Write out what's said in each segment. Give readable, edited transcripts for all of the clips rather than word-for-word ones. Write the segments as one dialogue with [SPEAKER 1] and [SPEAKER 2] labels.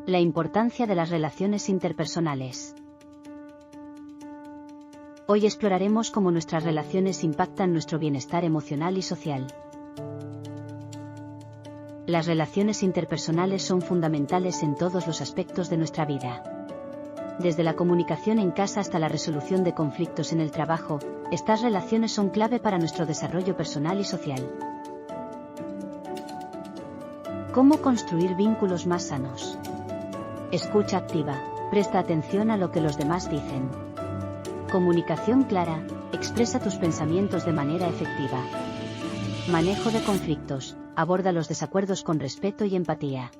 [SPEAKER 1] La importancia de las relaciones interpersonales. Hoy exploraremos cómo nuestras relaciones impactan nuestro bienestar emocional y social. Las relaciones interpersonales son fundamentales en todos los aspectos de nuestra vida. Desde la comunicación en casa hasta la resolución de conflictos en el trabajo, estas relaciones son clave para nuestro desarrollo personal y social. ¿Cómo construir vínculos más sanos? Escucha activa. Presta atención a lo que los demás dicen. Comunicación clara. Expresa tus pensamientos de manera efectiva. Manejo de conflictos. Aborda los desacuerdos con respeto y empatía.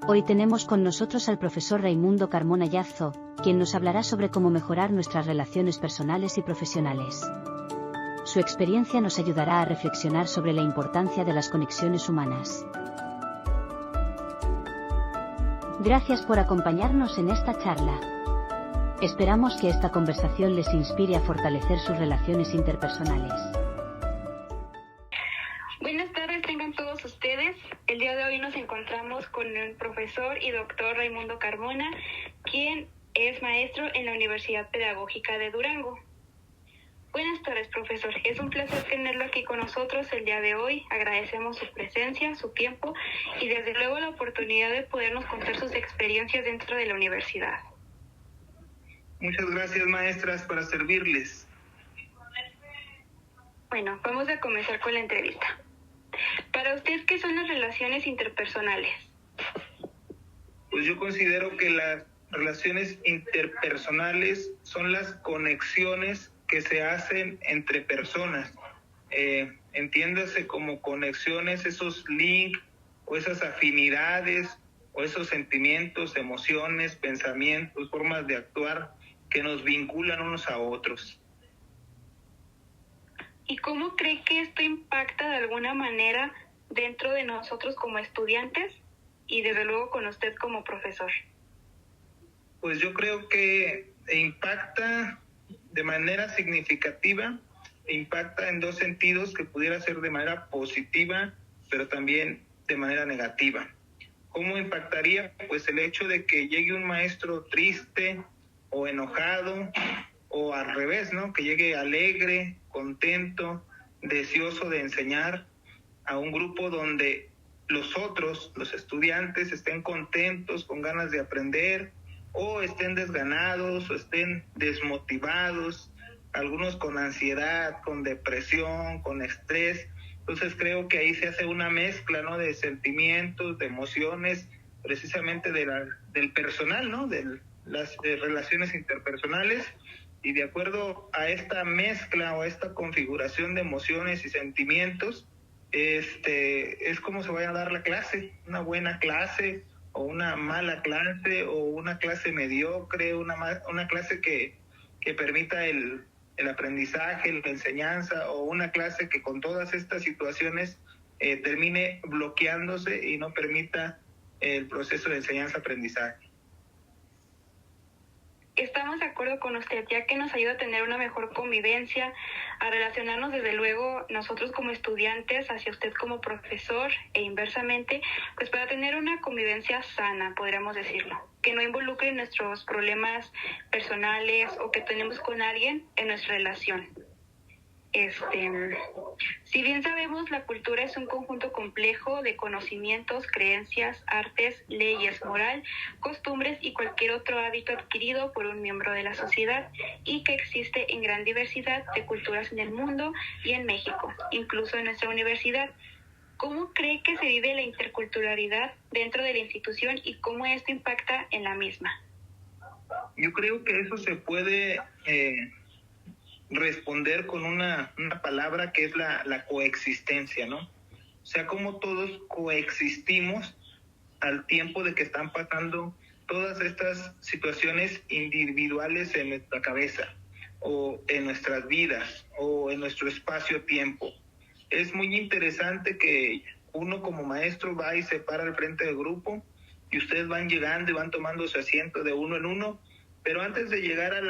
[SPEAKER 1] Hoy tenemos con nosotros al profesor Raimundo Carmona Yazzo, quien nos hablará sobre cómo mejorar nuestras relaciones personales y profesionales. Su experiencia nos ayudará a reflexionar sobre la importancia de las conexiones humanas. Gracias por acompañarnos en esta charla. Esperamos que esta conversación les inspire a fortalecer sus relaciones interpersonales.
[SPEAKER 2] Buenas tardes, tengan todos ustedes. El día de hoy nos encontramos con el profesor y doctor Raimundo Carmona, quien es maestro en la Universidad Pedagógica de Durango. Buenas tardes, profesor. Es un placer tenerlo aquí con nosotros el día de hoy. Agradecemos su presencia, su tiempo y desde luego la oportunidad de podernos contar sus experiencias dentro de la universidad.
[SPEAKER 3] Muchas gracias, maestras, para servirles.
[SPEAKER 2] Bueno, vamos a comenzar con la entrevista. Para usted, ¿qué son las relaciones interpersonales?
[SPEAKER 3] Pues yo considero que las relaciones interpersonales son las conexiones que se hacen entre personas. Entiéndase como conexiones, esos links o esas afinidades o esos sentimientos, emociones, pensamientos, formas de actuar que nos vinculan unos a otros.
[SPEAKER 2] ¿Y cómo cree que esto impacta de alguna manera dentro de nosotros como estudiantes y desde luego con usted como profesor?
[SPEAKER 3] Pues yo creo que impacta de manera significativa, impacta en dos sentidos, que pudiera ser de manera positiva, pero también de manera negativa. ¿Cómo impactaría? Pues el hecho de que llegue un maestro triste o enojado, o al revés, ¿no? Que llegue alegre, contento, deseoso de enseñar a un grupo donde los otros, los estudiantes, estén contentos, con ganas de aprender, o estén desganados, o estén desmotivados, algunos con ansiedad, con depresión, con estrés. Entonces creo que ahí se hace una mezcla, ¿no? De sentimientos, de emociones, precisamente del personal, ¿no? De las relaciones interpersonales, y de acuerdo a esta mezcla o a esta configuración de emociones y sentimientos, es como se vaya a dar la clase, una buena clase o una mala clase o una clase mediocre, una clase que permita el aprendizaje, la enseñanza, o una clase que con todas estas situaciones termine bloqueándose y no permita el proceso de enseñanza-aprendizaje.
[SPEAKER 2] Estamos de acuerdo con usted, ya que nos ayuda a tener una mejor convivencia, a relacionarnos desde luego nosotros como estudiantes hacia usted como profesor e inversamente, pues para tener una convivencia sana, podríamos decirlo, que no involucre nuestros problemas personales o que tenemos con alguien en nuestra relación. Si bien sabemos, la cultura es un conjunto complejo de conocimientos, creencias, artes, leyes, moral, costumbres y cualquier otro hábito adquirido por un miembro de la sociedad, y que existe en gran diversidad de culturas en el mundo y en México, incluso en nuestra universidad. ¿Cómo cree que se vive la interculturalidad dentro de la institución y cómo esto impacta en la misma?
[SPEAKER 3] Yo creo que eso se puede responder con una palabra que es la coexistencia, ¿no? O sea, cómo todos coexistimos al tiempo de que están pasando todas estas situaciones individuales en nuestra cabeza, o en nuestras vidas, o en nuestro espacio-tiempo. Es muy interesante que uno como maestro va y se para al frente del grupo, y ustedes van llegando y van tomando su asiento de uno en uno, pero antes de llegar a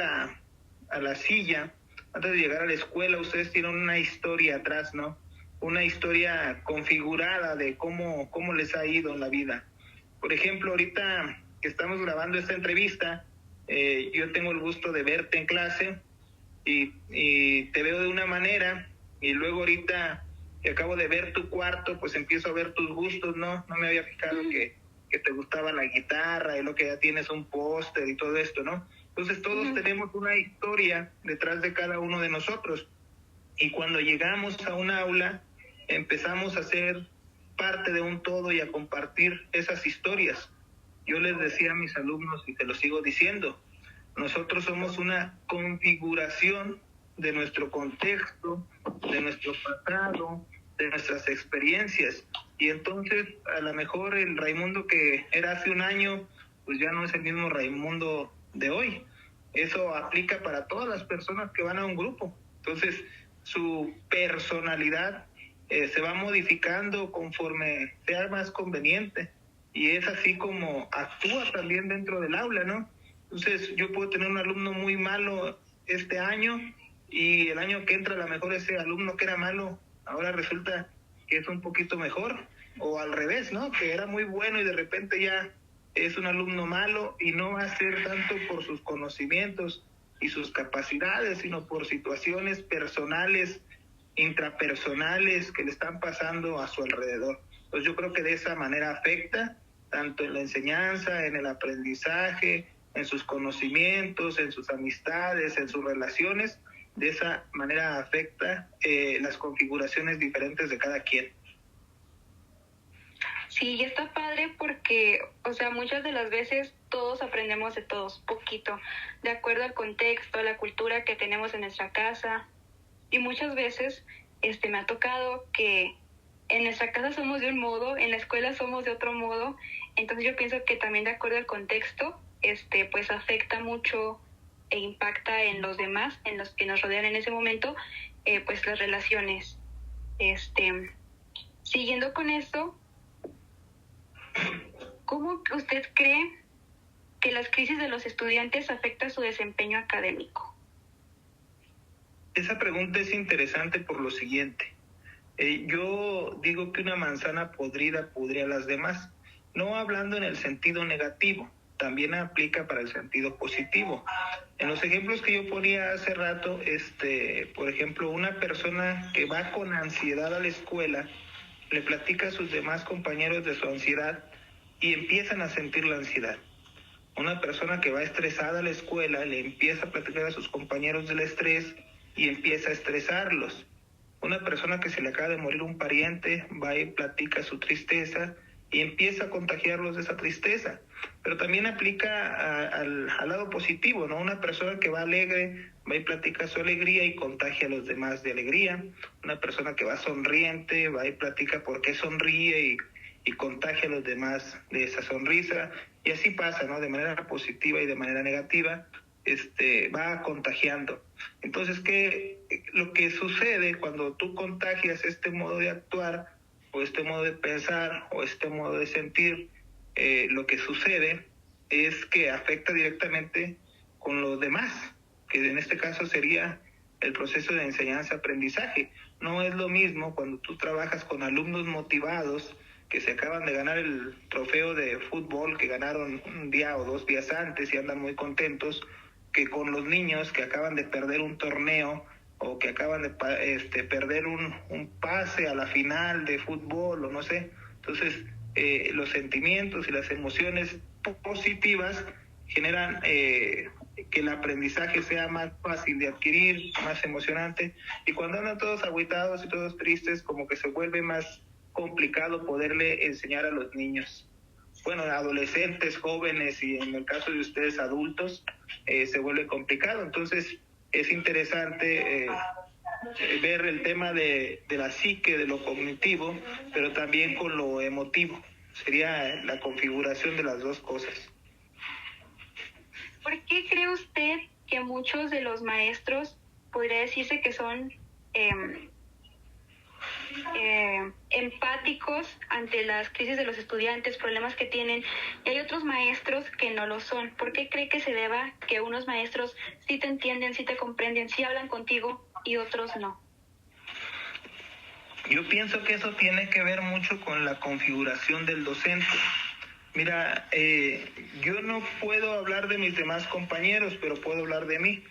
[SPEAKER 3] la silla, antes de llegar a la escuela, ustedes tienen una historia atrás, ¿no? una historia configurada de cómo les ha ido en la vida. Por ejemplo, ahorita que estamos grabando esta entrevista, yo tengo el gusto de verte en clase y te veo de una manera, y luego ahorita que acabo de ver tu cuarto, pues empiezo a ver tus gustos, ¿no? No me había fijado que te gustaba la guitarra y lo que ya tienes un póster y todo esto, ¿no? Entonces todos tenemos una historia detrás de cada uno de nosotros, y cuando llegamos a un aula empezamos a ser parte de un todo y a compartir esas historias. Yo les decía a mis alumnos, y te lo sigo diciendo, nosotros somos una configuración de nuestro contexto, de nuestro pasado, de nuestras experiencias. Y entonces, a lo mejor el Raimundo que era hace un año, pues ya no es el mismo Raimundo de hoy. Eso aplica para todas las personas que van a un grupo. Entonces, su personalidad se va modificando conforme sea más conveniente. Y es así como actúa también dentro del aula, ¿no? Entonces, yo puedo tener un alumno muy malo este año, y el año que entra a lo mejor ese alumno que era malo ahora resulta que es un poquito mejor, o al revés, ¿no? Que era muy bueno y de repente ya es un alumno malo, y no va a ser tanto por sus conocimientos y sus capacidades, sino por situaciones personales, intrapersonales que le están pasando a su alrededor. Entonces yo creo que de esa manera afecta tanto en la enseñanza, en el aprendizaje, en sus conocimientos, en sus amistades, en sus relaciones. De esa manera afecta las configuraciones diferentes de cada quien.
[SPEAKER 2] Sí, y está padre porque, o sea, muchas de las veces todos aprendemos de todos, poquito, de acuerdo al contexto, a la cultura que tenemos en nuestra casa. Y muchas veces me ha tocado que en nuestra casa somos de un modo, en la escuela somos de otro modo. Entonces yo pienso que también de acuerdo al contexto, pues afecta mucho e impacta en los demás, en los que nos rodean en ese momento, pues las relaciones. Siguiendo con esto, ¿cómo usted cree que las crisis de los estudiantes afectan su desempeño académico?
[SPEAKER 3] Esa pregunta es interesante por lo siguiente. Yo digo que una manzana podrida pudre a las demás, no hablando en el sentido negativo, también aplica para el sentido positivo. En los ejemplos que yo ponía hace rato, por ejemplo, una persona que va con ansiedad a la escuela, le platica a sus demás compañeros de su ansiedad y empiezan a sentir la ansiedad. Una persona que va estresada a la escuela le empieza a platicar a sus compañeros del estrés y empieza a estresarlos. Una persona que se le acaba de morir un pariente va y platica su tristeza y empieza a contagiarlos de esa tristeza. Pero también aplica al lado positivo, ¿no? Una persona que va alegre va y platica su alegría y contagia a los demás de alegría. Una persona que va sonriente va y platica por qué sonríe y contagia a los demás de esa sonrisa. Y así pasa, ¿no? De manera positiva y de manera negativa, va contagiando. Entonces, lo que sucede cuando tú contagias este modo de actuar, o este modo de pensar, o este modo de sentir, lo que sucede es que afecta directamente con los demás, que en este caso sería el proceso de enseñanza-aprendizaje. No es lo mismo cuando tú trabajas con alumnos motivados que se acaban de ganar el trofeo de fútbol que ganaron un día o 2 días antes y andan muy contentos, que con los niños que acaban de perder un torneo o que acaban de perder un pase a la final de fútbol o no sé. Entonces, los sentimientos y las emociones positivas generan que el aprendizaje sea más fácil de adquirir, más emocionante, y cuando andan todos agüitados y todos tristes, como que se vuelve más complicado poderle enseñar a los niños. Bueno, adolescentes, jóvenes y en el caso de ustedes adultos, se vuelve complicado. Entonces es interesante ver el tema de la psique, de lo cognitivo, pero también con lo emotivo. Sería la configuración de las dos cosas.
[SPEAKER 2] ¿Por qué cree usted que muchos de los maestros podría decirse que son empáticos ante las crisis de los estudiantes, problemas que tienen, y hay otros maestros que no lo son? ¿Por qué cree que se deba que unos maestros sí te entienden, sí te comprenden, sí hablan contigo y otros no?
[SPEAKER 3] Yo pienso que eso tiene que ver mucho con la configuración del docente. Mira, yo no puedo hablar de mis demás compañeros, pero puedo hablar de mí.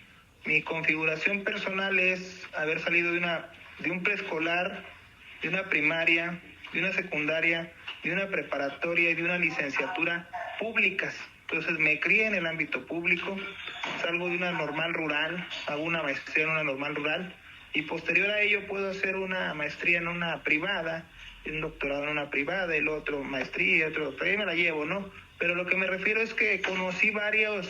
[SPEAKER 3] Mi configuración personal es haber salido de un preescolar, de una primaria, de una secundaria, de una preparatoria y de una licenciatura públicas. Entonces me crié en el ámbito público, salgo de una normal rural, hago una maestría en una normal rural y posterior a ello puedo hacer una maestría en una privada, un doctorado en una privada, el otro maestría, otro doctorado, ahí me la llevo, ¿no? Pero lo que me refiero es que conocí varios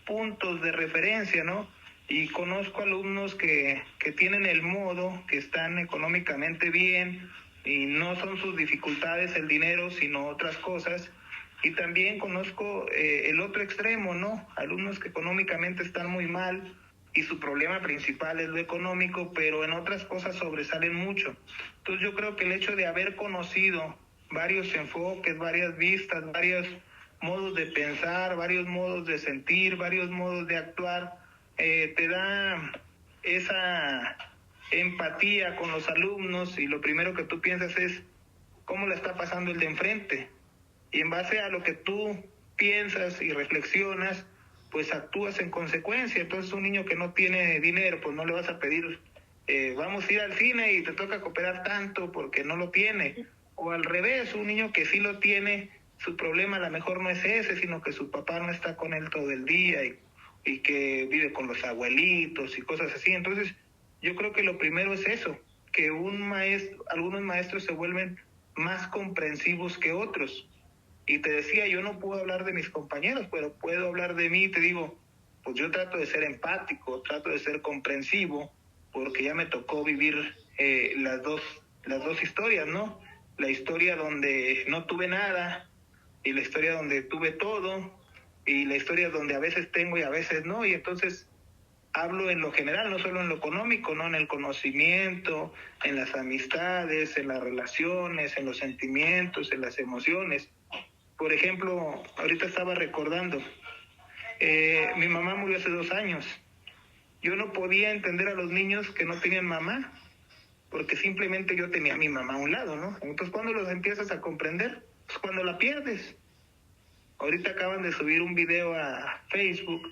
[SPEAKER 3] puntos de referencia, ¿no? Y conozco alumnos que tienen el modo, que están económicamente bien y no son sus dificultades el dinero, sino otras cosas. Y también conozco el otro extremo, ¿no? Alumnos que económicamente están muy mal y su problema principal es lo económico, pero en otras cosas sobresalen mucho. Entonces yo creo que el hecho de haber conocido varios enfoques, varias vistas, varios modos de pensar, varios modos de sentir, varios modos de actuar, te da esa empatía con los alumnos y lo primero que tú piensas es cómo le está pasando el de enfrente. Y en base a lo que tú piensas y reflexionas, pues actúas en consecuencia. Entonces un niño que no tiene dinero, pues no le vas a pedir, vamos a ir al cine y te toca cooperar tanto porque no lo tiene. O al revés, un niño que sí lo tiene, su problema a lo mejor no es ese, sino que su papá no está con él todo el día y que vive con los abuelitos y cosas así. Entonces yo creo que lo primero es eso, que algunos maestros se vuelven más comprensivos que otros. Y te decía, yo no puedo hablar de mis compañeros, pero puedo hablar de mí y te digo, pues yo trato de ser empático, trato de ser comprensivo, porque ya me tocó vivir las dos historias, ¿no? La historia donde no tuve nada y la historia donde tuve todo y la historia donde a veces tengo y a veces no, y entonces hablo en lo general, no solo en lo económico, ¿no? En el conocimiento, en las amistades, en las relaciones, en los sentimientos, en las emociones. Por ejemplo, ahorita estaba recordando, mi mamá murió hace 2 años. Yo no podía entender a los niños que no tenían mamá, porque simplemente yo tenía a mi mamá a un lado, ¿no? Entonces, ¿cuándo los empiezas a comprender? Pues cuando la pierdes. Ahorita acaban de subir un video a Facebook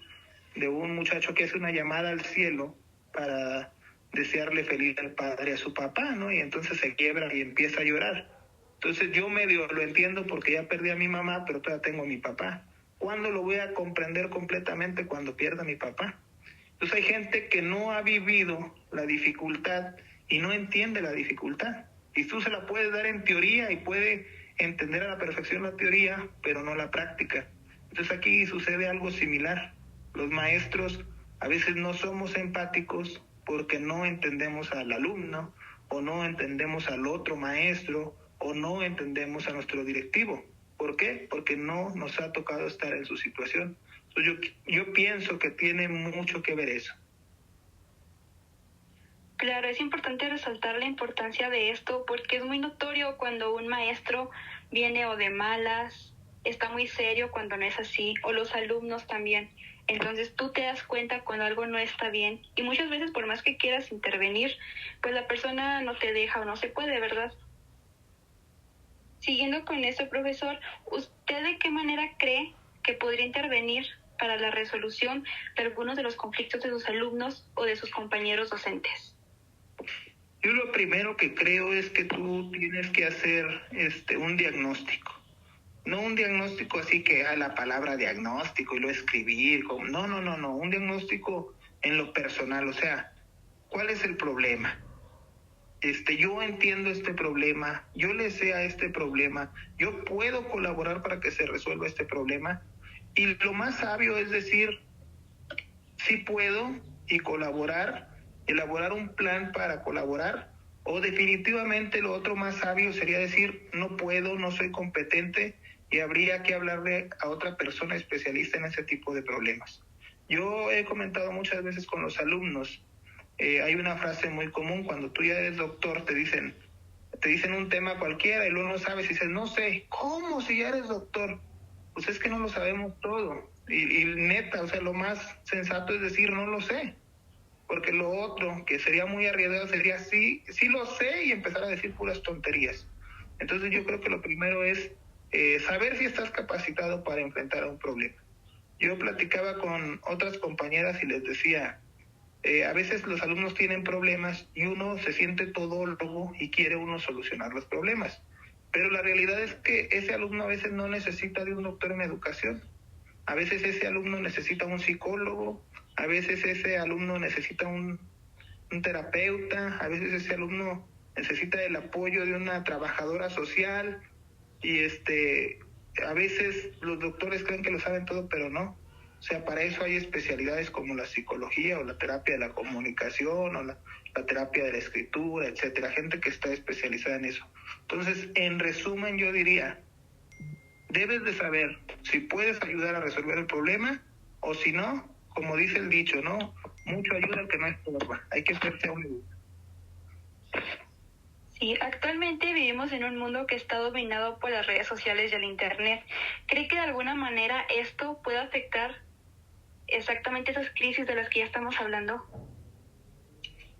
[SPEAKER 3] de un muchacho que hace una llamada al cielo para desearle feliz al padre a su papá, ¿no? Y entonces se quiebra y empieza a llorar. Entonces yo medio lo entiendo porque ya perdí a mi mamá, pero todavía tengo a mi papá. ¿Cuándo lo voy a comprender completamente? Cuando pierda a mi papá. Entonces hay gente que no ha vivido la dificultad y no entiende la dificultad. Y tú se la puedes dar en teoría y puede entender a la perfección la teoría, pero no la práctica. Entonces aquí sucede algo similar. Los maestros a veces no somos empáticos porque no entendemos al alumno o no entendemos al otro maestro o no entendemos a nuestro directivo. ¿Por qué? Porque no nos ha tocado estar en su situación. Entonces yo pienso que tiene mucho que ver eso.
[SPEAKER 2] Claro, es importante resaltar la importancia de esto porque es muy notorio cuando un maestro viene o de malas, está muy serio cuando no es así, o los alumnos también. Entonces tú te das cuenta cuando algo no está bien y muchas veces por más que quieras intervenir, pues la persona no te deja o no se puede, ¿verdad? Siguiendo con esto, profesor, ¿usted de qué manera cree que podría intervenir para la resolución de algunos de los conflictos de sus alumnos o de sus compañeros docentes?
[SPEAKER 3] Yo lo primero que creo es que tú tienes que hacer un diagnóstico. No un diagnóstico así que la palabra diagnóstico y lo escribir. No. Un diagnóstico en lo personal. O sea, ¿cuál es el problema? Yo entiendo este problema, yo le sé a este problema, yo puedo colaborar para que se resuelva este problema. Y lo más sabio es decir, sí puedo y colaborar, elaborar un plan para colaborar, o definitivamente lo otro más sabio sería decir, no puedo, no soy competente y habría que hablarle a otra persona especialista en ese tipo de problemas. Yo he comentado muchas veces con los alumnos, hay una frase muy común, cuando tú ya eres doctor, te dicen un tema cualquiera y luego no sabes y dices, no sé, ¿cómo si ya eres doctor? Pues es que no lo sabemos todo. Y neta, o sea, lo más sensato es decir, no lo sé. porque lo otro que sería muy arriesgado sería sí lo sé y empezar a decir puras tonterías. Entonces yo creo que lo primero es saber si estás capacitado para enfrentar a un problema. Yo platicaba con otras compañeras y les decía, a veces los alumnos tienen problemas y uno se siente todólogo y quiere uno solucionar los problemas. Pero la realidad es que ese alumno a veces no necesita de un doctor en educación. A veces ese alumno necesita un psicólogo, a veces ese alumno necesita un terapeuta, a veces ese alumno necesita el apoyo de una trabajadora social y a veces los doctores creen que lo saben todo, pero no. O sea, para eso hay especialidades como la psicología o la terapia de la comunicación o la terapia de la escritura, etcétera, gente que está especializada en eso. Entonces, en resumen, yo diría, debes de saber si puedes ayudar a resolver el problema o si no, como dice el dicho, ¿no? Mucho ayuda al que no estorba. Hay que hacerse a un lugar.
[SPEAKER 2] Sí, actualmente vivimos en un mundo que está dominado por las redes sociales y el Internet. ¿Cree que de alguna manera esto puede afectar exactamente esas crisis de las que ya estamos hablando?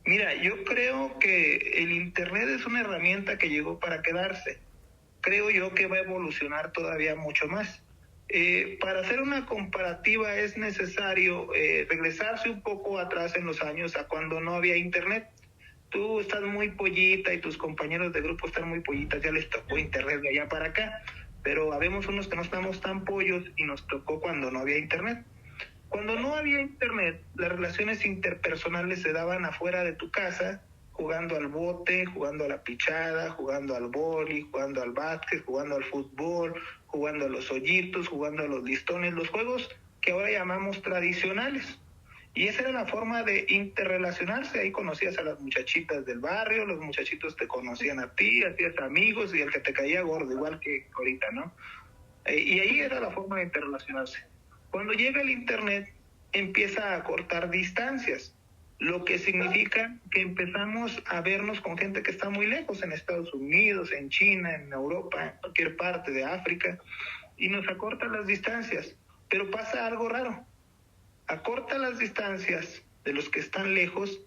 [SPEAKER 3] Mira, yo creo que el Internet es una herramienta que llegó para quedarse. Creo yo que va a evolucionar todavía mucho más. Para hacer una comparativa es necesario regresarse un poco atrás en los años a cuando no había Internet. Tú estás muy pollita y tus compañeros de grupo están muy pollitas, ya les tocó Internet de allá para acá, pero habemos unos que no estamos tan pollos y nos tocó cuando no había Internet. Cuando no había Internet, las relaciones interpersonales se daban afuera de tu casa, jugando al bote, jugando a la pichada, jugando al boli, jugando al básquet, jugando al fútbol, jugando a los hoyitos, jugando a los listones, los juegos que ahora llamamos tradicionales. Y esa era la forma de interrelacionarse. Ahí conocías a las muchachitas del barrio, los muchachitos te conocían a ti, hacías amigos y el que te caía gordo, igual que ahorita, ¿no? Y ahí era la forma de interrelacionarse. Cuando llega el Internet, empieza a cortar distancias, lo que significa que empezamos a vernos con gente que está muy lejos, en Estados Unidos, en China, en Europa, en cualquier parte de África, y nos acorta las distancias. Pero pasa algo raro. Acorta las distancias de los que están lejos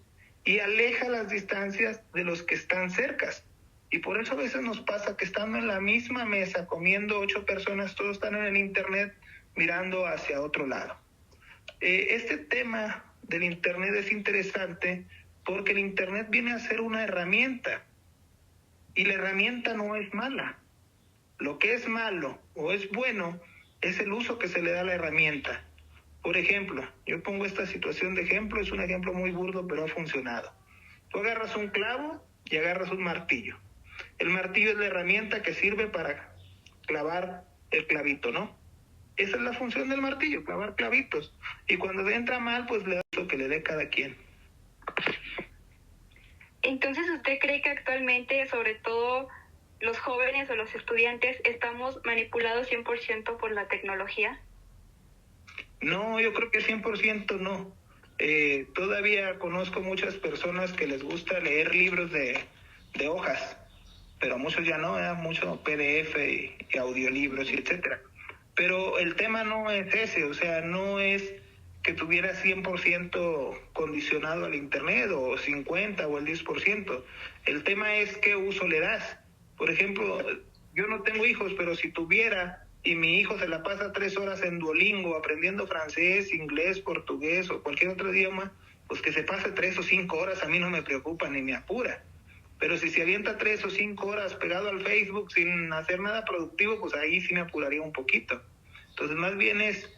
[SPEAKER 3] y aleja las distancias de los que están cercas. Y por eso a veces nos pasa que estando en la misma mesa, comiendo 8 personas, todos están en el Internet mirando hacia otro lado. Este tema del Internet es interesante porque el Internet viene a ser una herramienta y la herramienta no es mala. Lo que es malo o es bueno es el uso que se le da a la herramienta. Por ejemplo, yo pongo esta situación de ejemplo, es un ejemplo muy burdo, pero ha funcionado. Tú agarras un clavo y agarras un martillo. El martillo es la herramienta que sirve para clavar el clavito, ¿no? Esa es la función del martillo, clavar clavitos. Y cuando entra mal, pues le da lo que le dé cada quien.
[SPEAKER 2] Entonces, ¿usted cree que actualmente, sobre todo los jóvenes o los estudiantes, estamos manipulados 100% por la tecnología?
[SPEAKER 3] No, yo creo que 100% no. Todavía conozco muchas personas que les gusta leer libros de hojas, pero muchos ya no, mucho PDF y audiolibros y etcétera. Pero el tema no es ese, o sea, no es que tuviera 100% condicionado al Internet o 50 o el 10%. El tema es qué uso le das. Por ejemplo, yo no tengo hijos, pero si tuviera y mi hijo se la pasa 3 horas en Duolingo aprendiendo francés, inglés, portugués o cualquier otro idioma, pues que se pase 3 o 5 horas a mí no me preocupa ni me apura. Pero si se avienta 3 o 5 horas pegado al Facebook sin hacer nada productivo, pues ahí sí me apuraría un poquito. Entonces, más bien es,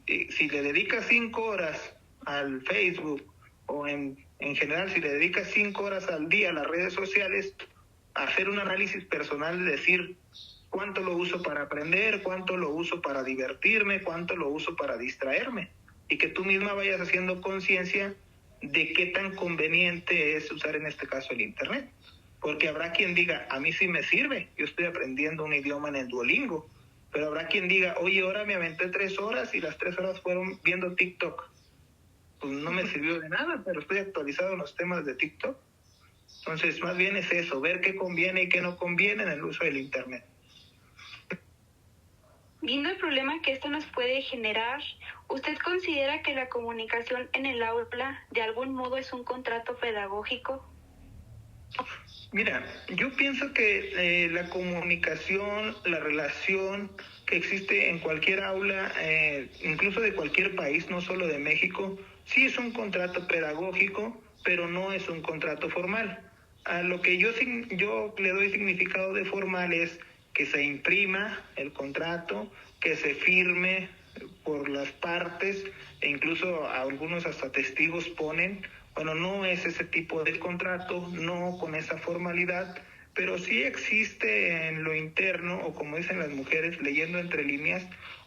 [SPEAKER 3] si le dedicas 5 horas al Facebook o en general, si le dedicas 5 horas al día a las redes sociales, hacer un análisis personal, decir cuánto lo uso para aprender, cuánto lo uso para divertirme, cuánto lo uso para distraerme. Y que tú misma vayas haciendo conciencia de qué tan conveniente es usar en este caso el Internet. Porque habrá quien diga, a mí sí me sirve, yo estoy aprendiendo un idioma en el Duolingo. Pero habrá quien diga, oye, ahora me aventé 3 horas y las 3 horas fueron viendo TikTok. Pues no me sirvió de nada, pero estoy actualizado en los temas de TikTok. Entonces, más bien es eso, ver qué conviene y qué no conviene en el uso del Internet.
[SPEAKER 2] Viendo el problema que esto nos puede generar, ¿usted considera que la comunicación en el aula de algún modo es un contrato pedagógico?
[SPEAKER 3] Mira, yo pienso que la comunicación, la relación que existe en cualquier aula, incluso de cualquier país, no solo de México, sí es un contrato pedagógico, pero no es un contrato formal. A lo que yo le doy significado de formal es que se imprima el contrato, que se firme por las partes, e incluso algunos hasta testigos ponen. Bueno, no es ese tipo de contrato, no con esa formalidad, pero sí existe en lo interno, o como dicen las mujeres, leyendo entre líneas,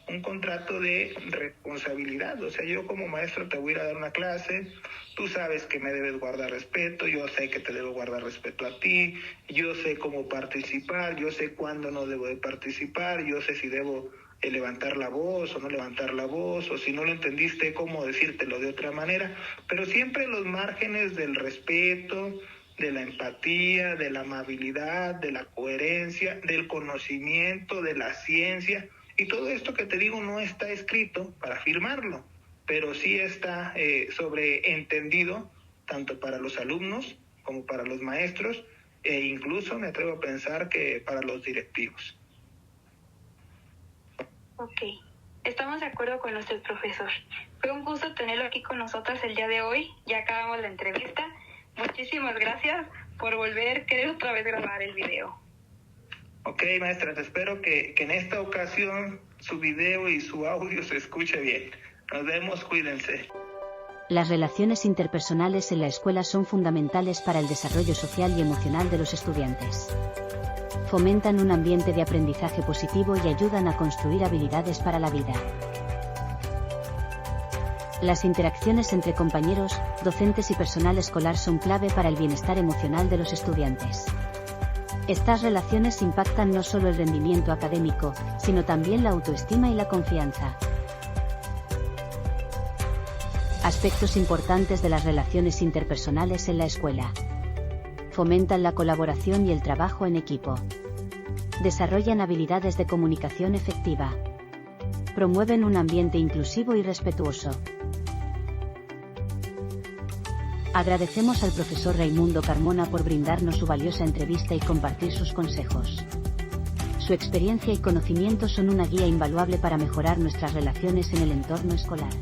[SPEAKER 3] un contrato de responsabilidad. O sea, yo como maestro te voy a ir a dar una clase, tú sabes que me debes guardar respeto, yo sé que te debo guardar respeto a ti, yo sé cómo participar, yo sé cuándo no debo de participar, yo sé si debo levantar la voz o no levantar la voz, o si no lo entendiste, cómo decírtelo de otra manera, pero siempre los márgenes del respeto, de la empatía, de la amabilidad, de la coherencia, del conocimiento, de la ciencia, y todo esto que te digo no está escrito para firmarlo, pero sí está sobreentendido tanto para los alumnos como para los maestros, e incluso me atrevo a pensar que para los directivos.
[SPEAKER 2] Ok, estamos de acuerdo con usted, profesor. Fue un gusto tenerlo aquí con nosotras el día de hoy. Ya acabamos la entrevista. Muchísimas gracias por querer otra vez grabar el video.
[SPEAKER 3] Ok, maestra, espero que en esta ocasión su video y su audio se escuche bien. Nos vemos, cuídense.
[SPEAKER 1] Las relaciones interpersonales en la escuela son fundamentales para el desarrollo social y emocional de los estudiantes. Fomentan un ambiente de aprendizaje positivo y ayudan a construir habilidades para la vida. Las interacciones entre compañeros, docentes y personal escolar son clave para el bienestar emocional de los estudiantes. Estas relaciones impactan no solo el rendimiento académico, sino también la autoestima y la confianza. Aspectos importantes de las relaciones interpersonales en la escuela. Fomentan la colaboración y el trabajo en equipo. Desarrollan habilidades de comunicación efectiva. Promueven un ambiente inclusivo y respetuoso. Agradecemos al profesor Raimundo Carmona por brindarnos su valiosa entrevista y compartir sus consejos. Su experiencia y conocimiento son una guía invaluable para mejorar nuestras relaciones en el entorno escolar.